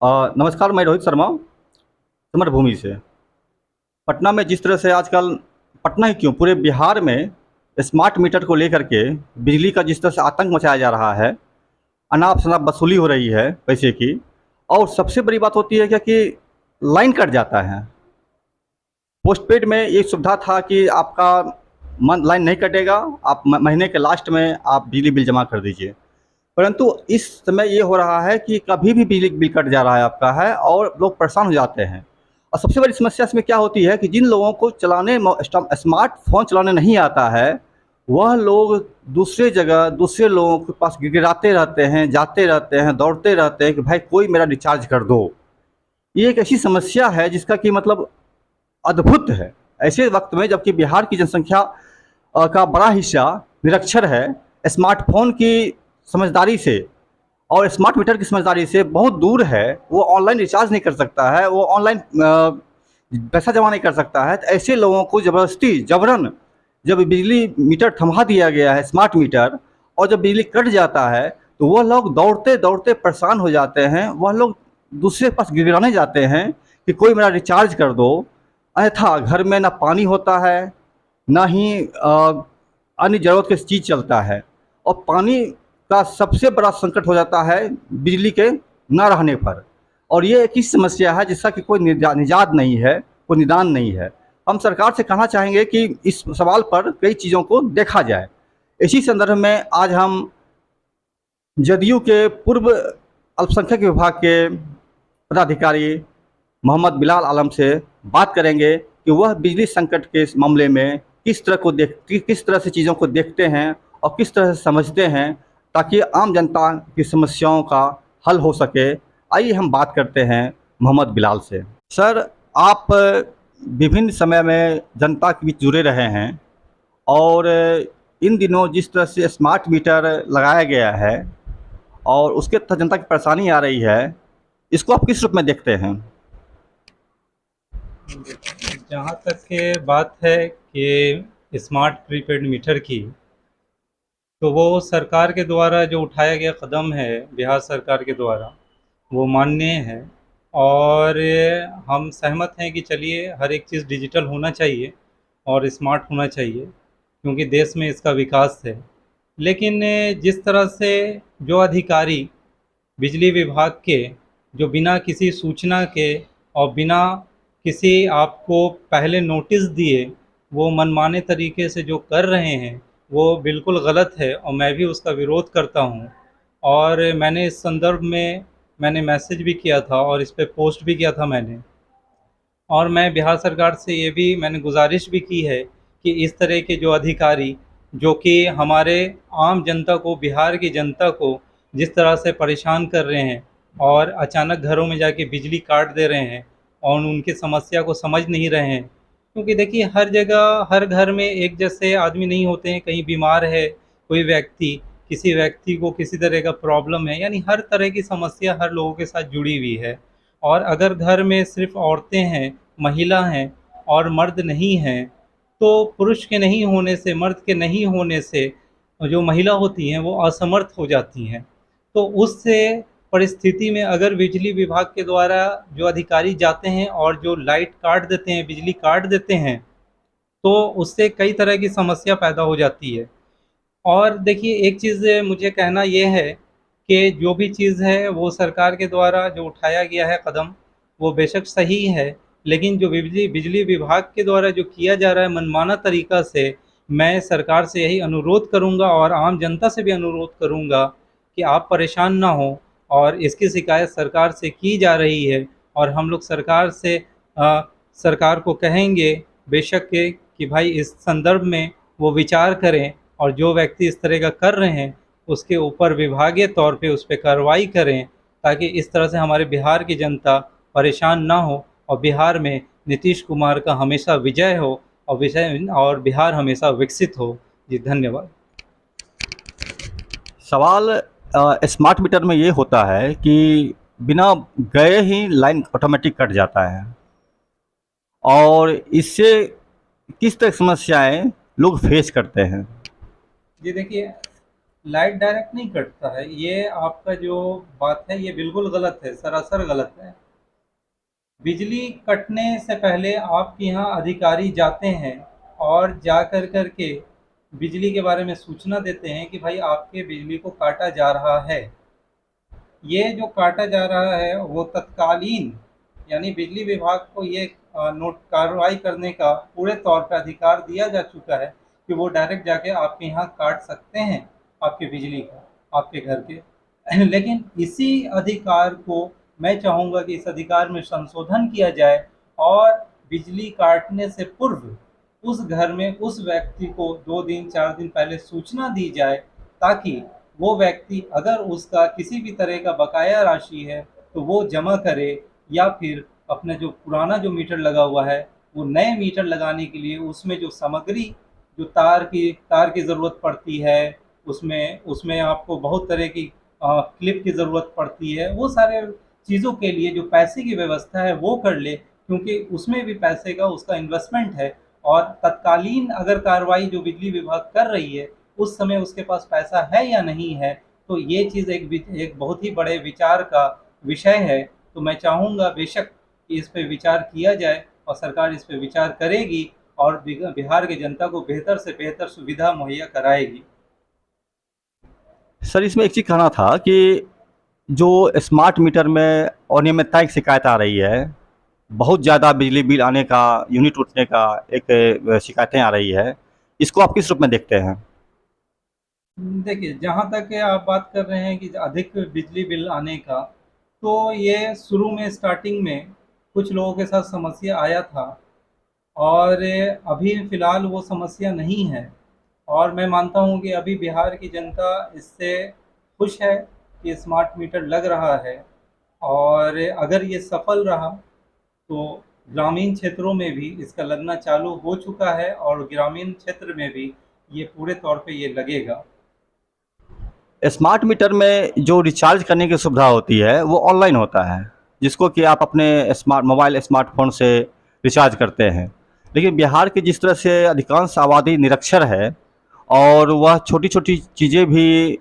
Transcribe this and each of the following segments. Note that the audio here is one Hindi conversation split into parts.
नमस्कार, मैं रोहित शर्मा समर भूमि से। पटना में जिस तरह से आजकल, पटना ही क्यों, पूरे बिहार में स्मार्ट मीटर को लेकर के बिजली का जिस तरह से आतंक मचाया जा रहा है, अनाप शनाप वसूली हो रही है पैसे की। और सबसे बड़ी बात होती है क्या कि लाइन कट जाता है। पोस्टपेड में ये सुविधा था कि आपका लाइन नहीं कटेगा, आप महीने के लास्ट में आप बिजली बिल जमा कर दीजिए। परंतु इस समय ये हो रहा है कि कभी भी बिजली बिल कट जा रहा है आपका है, और लोग परेशान हो जाते हैं। और सबसे बड़ी समस्या इसमें क्या होती है कि जिन लोगों को स्मार्टफ़ोन चलाने नहीं आता है, वह लोग दूसरे जगह दूसरे लोगों के पास गिड़गिड़ाते रहते हैं, जाते रहते हैं, दौड़ते रहते हैं कि भाई कोई मेरा रिचार्ज कर दो। ये एक ऐसी समस्या है जिसका कि मतलब अद्भुत है। ऐसे वक्त में जबकि बिहार की जनसंख्या का बड़ा हिस्सा निरक्षर है, स्मार्टफ़ोन की समझदारी से और स्मार्ट मीटर की समझदारी से बहुत दूर है। वो ऑनलाइन रिचार्ज नहीं कर सकता है, वो ऑनलाइन पैसा जमा नहीं कर सकता है। तो ऐसे लोगों को ज़बरदस्ती जबरन जब बिजली मीटर थमा दिया गया है, स्मार्ट मीटर, और जब बिजली कट जाता है तो वह लोग दौड़ते दौड़ते परेशान हो जाते हैं। वह लोग दूसरे के पास गिड़गिड़ाने जाते हैं कि कोई मेरा रिचार्ज कर दो। अन्यथा घर में ना पानी होता है, ना ही अन्य ज़रूरत की चीज़ चलता है। और पानी का सबसे बड़ा संकट हो जाता है बिजली के ना रहने पर। और ये एक ही समस्या है जिसका कि कोई निजात नहीं है, कोई निदान नहीं है। हम सरकार से कहना चाहेंगे कि इस सवाल पर कई चीज़ों को देखा जाए। इसी संदर्भ में आज हम जदयू के पूर्व अल्पसंख्यक विभाग के पदाधिकारी मोहम्मद बिलाल आलम से बात करेंगे कि वह बिजली संकट के इस मामले में किस तरह से चीज़ों को देखते हैं और किस तरह से समझते हैं, ताकि आम जनता की समस्याओं का हल हो सके। आइए हम बात करते हैं मोहम्मद बिलाल से। सर, आप विभिन्न समय में जनता के बीच जुड़े रहे हैं, और इन दिनों जिस तरह से स्मार्ट मीटर लगाया गया है और उसके तहत जनता की परेशानी आ रही है, इसको आप किस रूप में देखते हैं? जहाँ तक के बात है कि स्मार्ट प्रीपेड मीटर की, तो वो सरकार के द्वारा जो उठाया गया कदम है, बिहार सरकार के द्वारा, वो माननीय है। और हम सहमत हैं कि चलिए हर एक चीज़ डिजिटल होना चाहिए और स्मार्ट होना चाहिए, क्योंकि देश में इसका विकास है। लेकिन जिस तरह से जो अधिकारी बिजली विभाग के, जो बिना किसी सूचना के और बिना किसी आपको पहले नोटिस दिए वो मनमाने तरीके से जो कर रहे हैं, वो बिल्कुल गलत है और मैं भी उसका विरोध करता हूँ। और मैंने इस संदर्भ में मैंने मैसेज भी किया था और इस पे पोस्ट भी किया था मैंने। और मैं बिहार सरकार से ये भी मैंने गुजारिश भी की है कि इस तरह के जो अधिकारी, जो कि हमारे आम जनता को, बिहार की जनता को जिस तरह से परेशान कर रहे हैं और अचानक घरों में जाके बिजली काट दे रहे हैं और उनकी समस्या को समझ नहीं रहे हैं। क्योंकि देखिए हर जगह हर घर में एक जैसे आदमी नहीं होते हैं, कहीं बीमार है कोई व्यक्ति, किसी व्यक्ति को किसी तरह का प्रॉब्लम है, यानी हर तरह की समस्या हर लोगों के साथ जुड़ी हुई है। और अगर घर में सिर्फ औरतें हैं, महिला हैं और मर्द नहीं हैं, तो पुरुष के नहीं होने से, मर्द के नहीं होने से जो महिला होती हैं वो असमर्थ हो जाती हैं। तो उससे परिस्थिति में अगर बिजली विभाग के द्वारा जो अधिकारी जाते हैं और जो लाइट काट देते हैं, बिजली काट देते हैं, तो उससे कई तरह की समस्या पैदा हो जाती है। और देखिए एक चीज़ मुझे कहना ये है कि जो भी चीज़ है वो सरकार के द्वारा जो उठाया गया है कदम, वो बेशक सही है। लेकिन जो बिजली बिजली विभाग के द्वारा जो किया जा रहा है मनमाना तरीक़ा से, मैं सरकार से यही अनुरोध करूँगा और आम जनता से भी अनुरोध करूँगा कि आप परेशान ना हों। और इसकी शिकायत सरकार से की जा रही है और हम लोग सरकार से सरकार को कहेंगे बेशक के कि भाई इस संदर्भ में वो विचार करें और जो व्यक्ति इस तरह का कर रहे हैं उसके ऊपर विभागीय तौर पे उस पे कार्रवाई करें, ताकि इस तरह से हमारे बिहार की जनता परेशान ना हो और बिहार में नीतीश कुमार का हमेशा विजय हो और बिहार हमेशा विकसित हो। जी धन्यवाद। सवाल स्मार्ट मीटर में ये होता है कि बिना गए ही लाइन ऑटोमेटिक कट जाता है, और इससे किस तरह की समस्याएं लोग फेस करते हैं? जी देखिए, लाइट डायरेक्ट नहीं कटता है, ये आपका जो बात है ये बिल्कुल गलत है, सरासर गलत है। बिजली कटने से पहले आपके यहाँ अधिकारी जाते हैं और जा कर के बिजली के बारे में सूचना देते हैं कि भाई आपके बिजली को काटा जा रहा है। ये जो काटा जा रहा है वो तत्कालीन, यानी बिजली विभाग को ये नोट कार्रवाई करने का पूरे तौर पर अधिकार दिया जा चुका है कि वो डायरेक्ट जाके आपके यहाँ काट सकते हैं आपकी बिजली को, आपके घर के। लेकिन इसी अधिकार को मैं चाहूँगा कि इस अधिकार में संशोधन किया जाए और बिजली काटने से पूर्व उस घर में उस व्यक्ति को 2 दिन 4 दिन पहले सूचना दी जाए, ताकि वो व्यक्ति अगर उसका किसी भी तरह का बकाया राशि है तो वो जमा करे, या फिर अपना जो पुराना जो मीटर लगा हुआ है वो नए मीटर लगाने के लिए उसमें जो सामग्री, जो तार की ज़रूरत पड़ती है, उसमें उसमें आपको बहुत तरह की क्लिप की ज़रूरत पड़ती है, वो सारे चीज़ों के लिए जो पैसे की व्यवस्था है वो कर ले, क्योंकि उसमें भी पैसे का उसका इन्वेस्टमेंट है। और तत्कालीन अगर कार्रवाई जो बिजली विभाग कर रही है उस समय उसके पास पैसा है या नहीं है, तो ये चीज़ एक बहुत ही बड़े विचार का विषय है। तो मैं चाहूँगा बेशक कि इस पे विचार किया जाए और सरकार इस पे विचार करेगी और बिहार की जनता को बेहतर से बेहतर सुविधा मुहैया कराएगी। सर, इसमें एक चीज़ कहना था कि जो स्मार्ट मीटर में अनियमितता की शिकायत आ रही है, बहुत ज़्यादा बिजली बिल आने का, यूनिट उठने का एक शिकायतें आ रही है, इसको आप किस रूप में देखते हैं? देखिए, जहाँ तक है आप बात कर रहे हैं कि अधिक बिजली बिल आने का, तो ये शुरू में स्टार्टिंग में कुछ लोगों के साथ समस्या आया था और अभी फ़िलहाल वो समस्या नहीं है। और मैं मानता हूँ कि अभी बिहार की जनता इससे खुश है कि स्मार्ट मीटर लग रहा है, और अगर ये सफल रहा तो ग्रामीण क्षेत्रों में भी इसका लगना चालू हो चुका है और ग्रामीण क्षेत्र में भी ये पूरे तौर पे ये लगेगा। स्मार्ट मीटर में जो रिचार्ज करने की सुविधा होती है वो ऑनलाइन होता है, जिसको कि आप अपने स्मार्टफ़ोन से रिचार्ज करते हैं। लेकिन बिहार की जिस तरह से अधिकांश आबादी निरक्षर है और वह छोटी-छोटी चीज़ें भी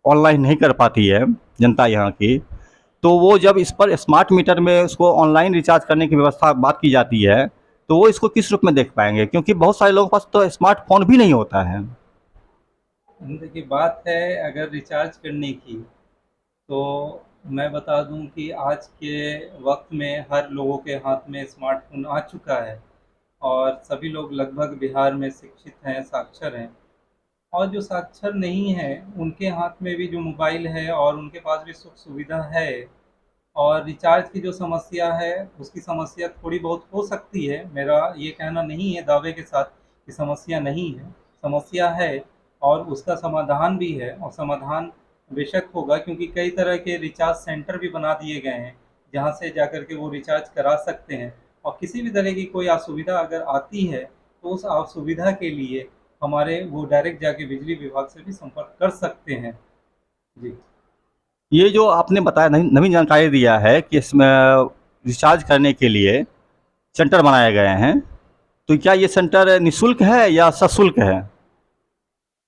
ऑनलाइन नहीं कर पाती है जनता यहाँ की, तो वो जब इस पर स्मार्ट मीटर में उसको ऑनलाइन रिचार्ज करने की व्यवस्था बात की जाती है, तो वो इसको किस रूप में देख पाएँगे? क्योंकि बहुत सारे लोगों के पास तो स्मार्टफ़ोन भी नहीं होता है। देखिए, बात है अगर रिचार्ज करने की, तो मैं बता दूं कि आज के वक्त में हर लोगों के हाथ में स्मार्टफ़ोन आ चुका है और सभी लोग लगभग बिहार में शिक्षित हैं, साक्षर हैं। और जो साक्षर नहीं हैं, उनके हाथ में भी जो मोबाइल है और उनके पास भी सुख सुविधा है, और रिचार्ज की जो समस्या है, उसकी समस्या थोड़ी बहुत हो सकती है। मेरा ये कहना नहीं है दावे के साथ कि समस्या नहीं है, समस्या है और उसका समाधान भी है, और समाधान बेशक होगा, क्योंकि कई तरह के रिचार्ज सेंटर भी बना दिए गए हैं, जहाँ से जाकर के वो रिचार्ज करा सकते हैं। और किसी भी तरह की कोई असुविधा अगर आती है, तो उस असुविधा के लिए हमारे वो डायरेक्ट जाके बिजली विभाग से भी संपर्क कर सकते हैं। जी। ये जो आपने बताया, नवीन जानकारी दिया है कि इसमें रिचार्ज करने के लिए सेंटर बनाए गए हैं, तो क्या ये सेंटर निःशुल्क है या सशुल्क है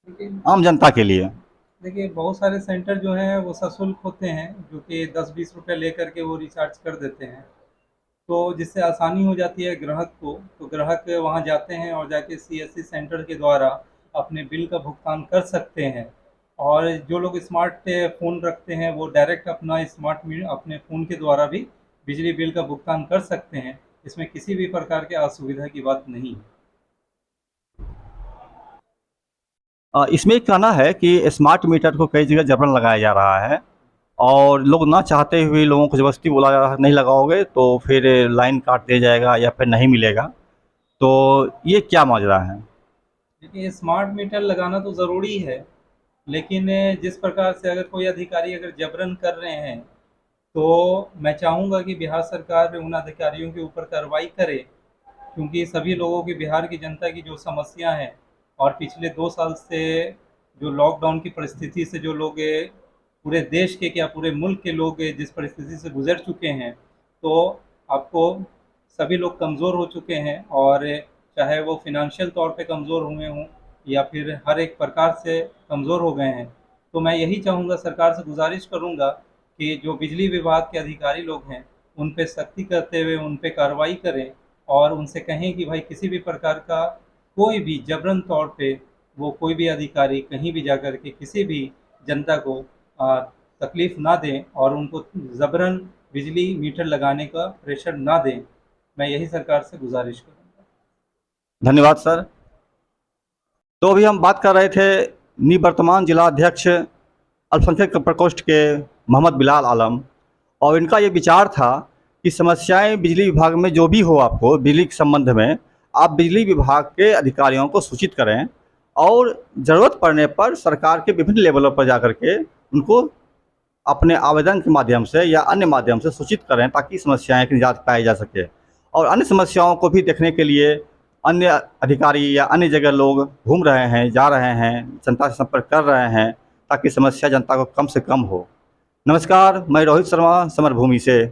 लेकिन आम जनता के लिए? देखिए, बहुत सारे सेंटर जो हैं वो सशुल्क होते हैं, जो कि 10-20 रुपए लेकर के वो रिचार्ज कर देते हैं। तो जिससे आसानी हो जाती है ग्राहक को, तो ग्राहक वहाँ जाते हैं और जाके सीएससी सेंटर के द्वारा अपने बिल का भुगतान कर सकते हैं। और जो लोग स्मार्ट फ़ोन रखते हैं वो डायरेक्ट अपना अपने फ़ोन के द्वारा भी बिजली बिल का भुगतान कर सकते हैं। इसमें किसी भी प्रकार की असुविधा की बात नहीं है। इसमें एक कहना है कि स्मार्ट मीटर को कई जगह जबरन लगाया जा रहा है और लोग ना चाहते हुए लोगों को ज़बरदस्ती बोला जा रहा है, नहीं लगाओगे तो फिर लाइन काट दिया जाएगा या फिर नहीं मिलेगा। तो ये क्या माजरा है? देखिए, स्मार्ट मीटर लगाना तो ज़रूरी है, लेकिन जिस प्रकार से अगर कोई अधिकारी अगर जबरन कर रहे हैं, तो मैं चाहूँगा कि बिहार सरकार उन अधिकारियों के ऊपर कार्रवाई करे, क्योंकि सभी लोगों की, बिहार की जनता की जो समस्या है, और पिछले 2 साल से जो लॉकडाउन की परिस्थिति से जो लोग पूरे देश के क्या पूरे मुल्क के लोग जिस परिस्थिति से गुजर चुके हैं, तो आपको सभी लोग कमज़ोर हो चुके हैं, और चाहे वो फिनंशियल तौर पे कमज़ोर हुए हों या फिर हर एक प्रकार से कमज़ोर हो गए हैं। तो मैं यही चाहूँगा, सरकार से गुजारिश करूँगा कि जो बिजली विभाग के अधिकारी लोग हैं उन पे सख्ती करते हुए उन पे कार्रवाई करें और उनसे कहें कि भाई किसी भी प्रकार का कोई भी जबरन तौर पे वो कोई भी अधिकारी कहीं भी जाकर के किसी भी जनता को तकलीफ़ ना दें और उनको ज़बरन बिजली मीटर लगाने का प्रेशर ना दें। मैं यही सरकार से गुजारिश करूँगा। धन्यवाद सर। तो अभी हम बात कर रहे थे निवर्तमान जिला अध्यक्ष अल्पसंख्यक प्रकोष्ठ के मोहम्मद बिलाल आलम, और इनका ये विचार था कि समस्याएं बिजली विभाग में जो भी हो, आपको बिजली के संबंध में आप बिजली विभाग के अधिकारियों को सूचित करें और ज़रूरत पड़ने पर सरकार के विभिन्न लेवलों पर जाकर के उनको अपने आवेदन के माध्यम से या अन्य माध्यम से सूचित करें ताकि समस्याएं की निजात पाई जा सके। और अन्य समस्याओं को भी देखने के लिए अन्य अधिकारी या अन्य जगह लोग घूम रहे हैं, जा रहे हैं, जनता से संपर्क कर रहे हैं ताकि समस्या जनता को कम से कम हो। नमस्कार, मैं रोहित शर्मा समरभूमि से।